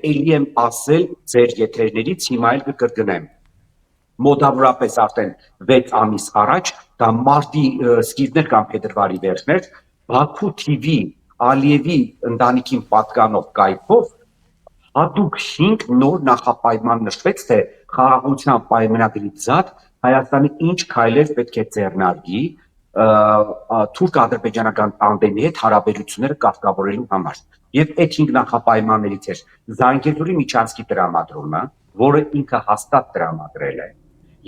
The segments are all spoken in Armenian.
Էլի եմ ասել ձեր եթերներից հիմա էլ կկրկնեմ։ Մոտավորապես արդեն 6 ամիս առաջ, դա մարտի սկիզբներ կամ փետրվարի վերջներ, Բաքու TV Ալիևի ընտանիքին պատկանող կայքով հատուկ 5 նոր նախապայման նշվեց, թե խաղաղության պայմանագրից զատ Հայաստանի ինչ քայլեր պետք է ձեռնարկի թուրք-ադրբեջանական տանդեմի հետ հարաբերությունները կարգավորելու համար։ Եվ այդ 5 նախապայմաններից էր Զանգեզուրի միջանցքի տրամադրումը, որը ինքը հաստատ տրամադրել է։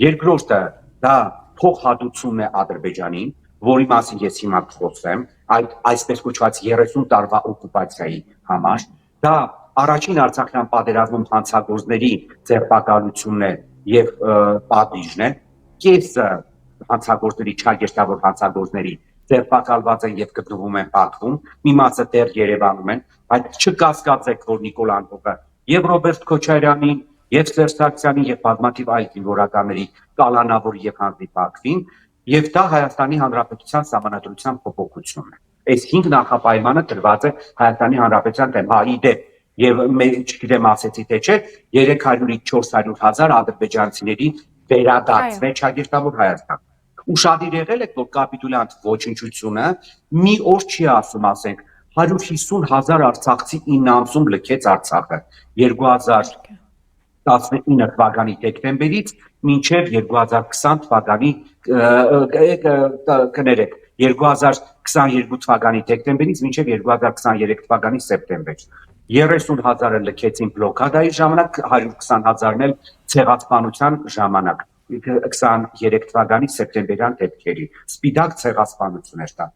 Երկրորդը դա փոխհատուցումն է Ադրբեջանին, որի մասին ես հիմա կխոսեմ, այդ այսպես կոչված 30 տարվա օկուպացիայի համար։ Դա առաջին Արցախյան պատերազմում հանցագործների ձերբակալությունն է եւ պատիժն է։ Կեսը հանցագործների, չագեշտավոր հանցագործների ձերբակալված են եւ գտնվում են Բաքվում, մի մասը դեռ Երևանում են, բայց չկասկածեք, որ Նիկոլ Անդրոպը եւ Ռոբերտ Քոչարյանին, եւ Սերժ Սարգսյանին եւ բազմաթիվ այլ զինվորականների կալանավորի եւ հանձնիպակվին, եւ դա Հայաստանի Հանրապետության Սահմանադրության փոփոխությունն է։ Այս 5 նախապայմանը դրված է Հայաստանի Հանրապետության դեմ, իդեպ, եւ չգիտեմ ասեցի թե չէ, 300-ից 400,000 ադրբեջանցիների վերադարձն է չագեշտավոր Հայաստան։ Ուշադիր եղել եք, որ կապիտուլյանտ ոչնչությունը մի օր չի ասում, ասենք 150,000 արցախցի 9 ամսում լքեց Արցախը 2019 թվականի դեկտեմբերից մինչև 2020 թվականի 2022 թվականի դեկտեմբերից մինչև 2023 թվականի սեպտեմբեր 30,000-ը լքեցին բլոկադայի ժամանակ, 120,000-ն էլ ցեղասպանության ժամանակ 23 թվականի սեպտեմբերյան դեպքերի սպիտակ ցեղասպանություն էր դա։